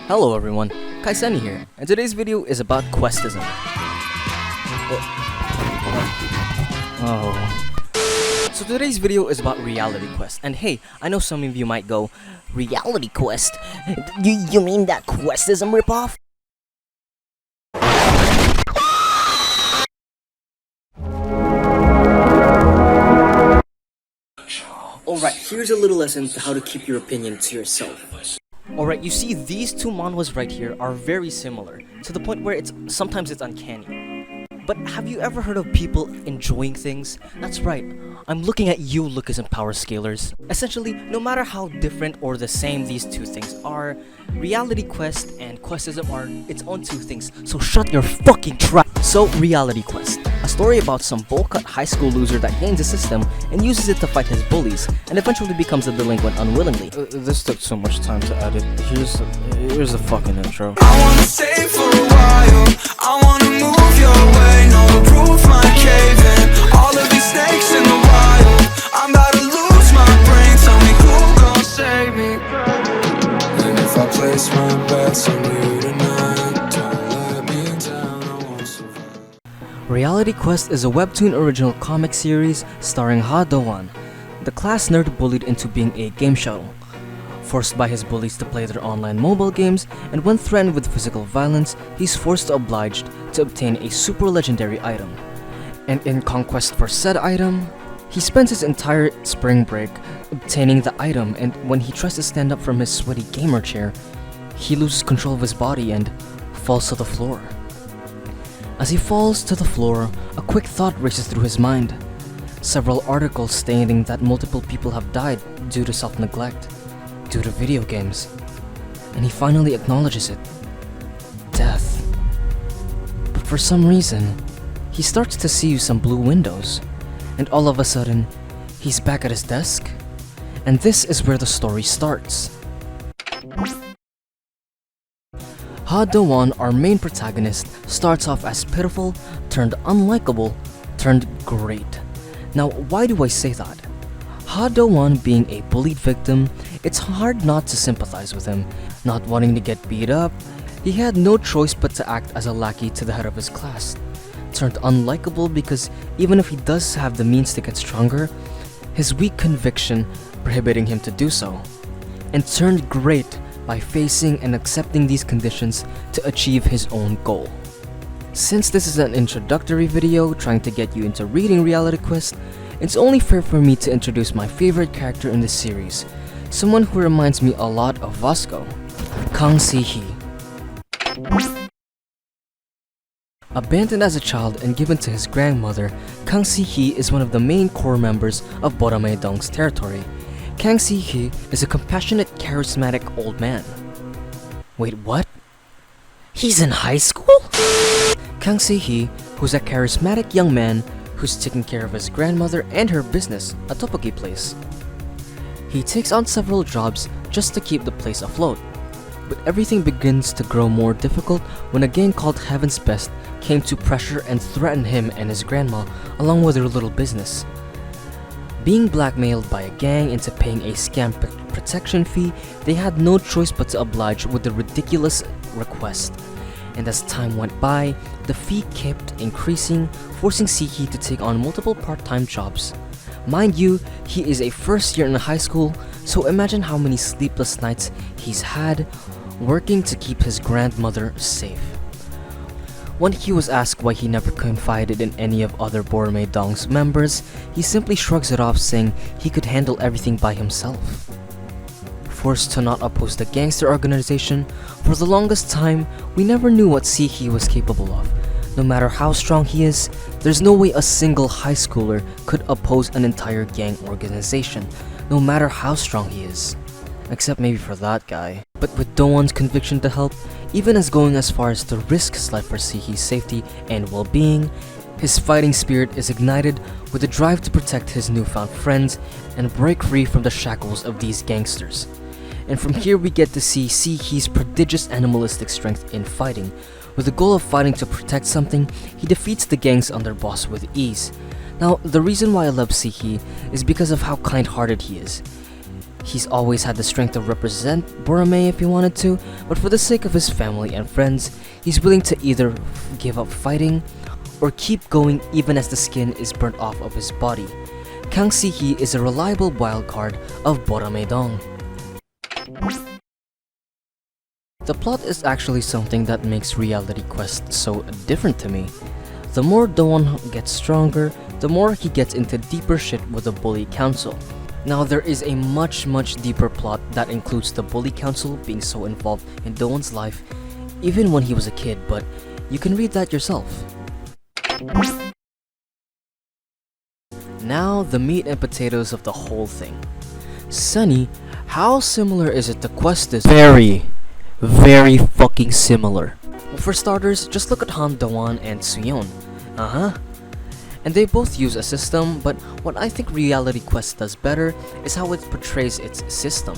Hello everyone, Kaisani here, and today's video is about Questism. So today's video is about Reality Quest, and hey, I know some of you might go, Reality Quest? You mean that Questism ripoff? Alright, here's a little lesson to how to keep your opinion to yourself. Alright, you see these two manhwas right here are very similar, to the point where sometimes it's uncanny. But have you ever heard of people enjoying things? That's right, I'm looking at you, Lucas and Power Scalers. Essentially, no matter how different or the same these two things are, Reality Quest and Questism are its own two things, so shut your fucking trap! So, Reality Quest. A story about some bowl-cut high school loser that gains a system and uses it to fight his bullies, and eventually becomes a delinquent unwillingly. This took so much time to edit. Here's the fucking intro. I wanna stay for a while. I wanna move your way. No, the roof might cave in. All of these snakes in the wild. I'm about to lose my brain. Tell me who gon' save me. And if I place my bets on you tonight, don't let me down, I won't survive. Reality Quest is a Webtoon original comic series starring Ha Do-won, the class nerd bullied into being a game shuttle. Forced by his bullies to play their online mobile games, and when threatened with physical violence, he's forced to oblige to obtain a super legendary item. And in conquest for said item, he spends his entire spring break obtaining the item, and when he tries to stand up from his sweaty gamer chair, he loses control of his body and falls to the floor. As he falls to the floor, a quick thought races through his mind. Several articles stating that multiple people have died due to self-neglect, due to video games, and he finally acknowledges it. Death. But for some reason, he starts to see some blue windows, and all of a sudden, he's back at his desk, and this is where the story starts. Ha Do-won, our main protagonist, starts off as pitiful, turned unlikable, turned great. Now, why do I say that? Ha Do-won being a bullied victim, it's hard not to sympathize with him. Not wanting to get beat up, he had no choice but to act as a lackey to the head of his class. Turned unlikable because even if he does have the means to get stronger, his weak conviction prohibiting him to do so. And turned great by facing and accepting these conditions to achieve his own goal. Since this is an introductory video trying to get you into reading Reality Quest, it's only fair for me to introduce my favorite character in this series, someone who reminds me a lot of Vasco, Kang Si-hee. Abandoned as a child and given to his grandmother, Kang Si-hee is one of the main core members of Boramei-dong's territory. Kang Si-hee is a compassionate, charismatic old man. Wait, what? He's in high school? Kang Si-hee, who's a charismatic young man who's taking care of his grandmother and her business, a tteokbokki place. He takes on several jobs just to keep the place afloat. But everything begins to grow more difficult when a gang called Heaven's Best came to pressure and threaten him and his grandma along with their little business. Being blackmailed by a gang into paying a scam protection fee, they had no choice but to oblige with the ridiculous request. And as time went by, the fee kept increasing, forcing Si-hee to take on multiple part-time jobs. Mind you, he is a first year in high school, so imagine how many sleepless nights he's had working to keep his grandmother safe. When he was asked why he never confided in any of other Boramei-dong's members, he simply shrugs it off, saying he could handle everything by himself. Forced to not oppose the gangster organization, for the longest time, we never knew what Si-hee was capable of. No matter how strong he is, there's no way a single high schooler could oppose an entire gang organization, no matter how strong he is. Except maybe for that guy. But with Do-won's conviction to help, even as going as far as to risk his life for Si-hee's safety and well-being, his fighting spirit is ignited with a drive to protect his newfound friends and break free from the shackles of these gangsters. And from here we get to see Si-hee's prodigious animalistic strength in fighting. With the goal of fighting to protect something, he defeats the gang's underboss with ease. Now, the reason why I love Si-hee is because of how kind-hearted he is. He's always had the strength to represent Boromei if he wanted to, but for the sake of his family and friends, he's willing to either give up fighting or keep going even as the skin is burnt off of his body. Kang Si-hee is a reliable wildcard of Boromei Dong. The plot is actually something that makes Reality Quest so different to me. The more Do-won gets stronger, the more he gets into deeper shit with the Bully Council. Now there is a much deeper plot that includes the Bully Council being so involved in Do-won's life even when he was a kid, but you can read that yourself. Now the meat and potatoes of the whole thing. Sunny, how similar is it to Questism? Very fucking similar. Well, for starters, just look at Han Do-won and Suyeon. And they both use a system, but what I think Reality Quest does better is how it portrays its system,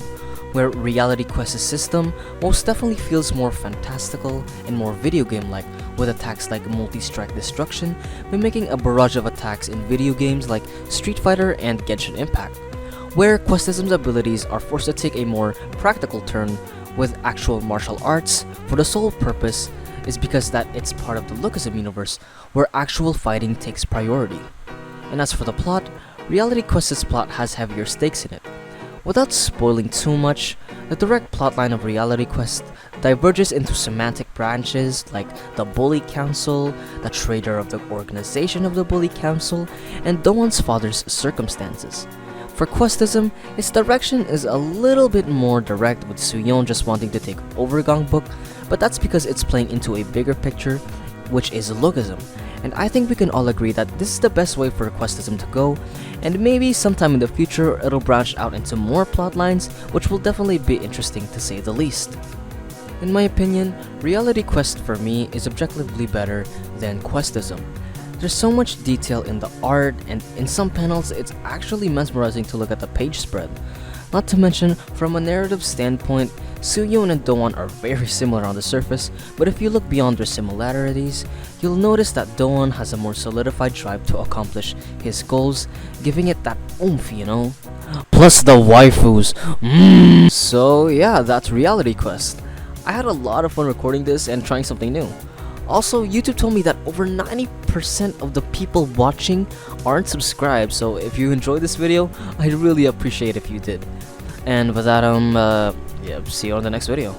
where Reality Quest's system most definitely feels more fantastical and more video game-like, with attacks like multi-strike destruction mimicking a barrage of attacks in video games like Street Fighter and Genshin Impact, where Questism's abilities are forced to take a more practical turn with actual martial arts for the sole purpose is because that it's part of the Lookism universe where actual fighting takes priority. And as for the plot, Reality Quest's plot has heavier stakes in it. Without spoiling too much, the direct plotline of Reality Quest diverges into semantic branches like the Bully Council, the traitor of the organization of the Bully Council, and Do-won's father's circumstances. For Questism, its direction is a little bit more direct, with Suyeon just wanting to take over Gangbuk, but that's because it's playing into a bigger picture, which is Lookism, and I think we can all agree that this is the best way for Questism to go, and maybe sometime in the future it'll branch out into more plotlines, which will definitely be interesting to say the least. In my opinion, Reality Quest for me is objectively better than Questism. There's so much detail in the art, and in some panels it's actually mesmerizing to look at the page spread. Not to mention, from a narrative standpoint, Suyeon and Do-won are very similar on the surface, but if you look beyond their similarities, you'll notice that Do-won has a more solidified drive to accomplish his goals, giving it that oomph, you know? Plus the waifus, So yeah, that's Reality Quest. I had a lot of fun recording this and trying something new. Also, YouTube told me that over 90% of the people watching aren't subscribed, so if you enjoyed this video, I'd really appreciate if you did. And with that, see you on the next video.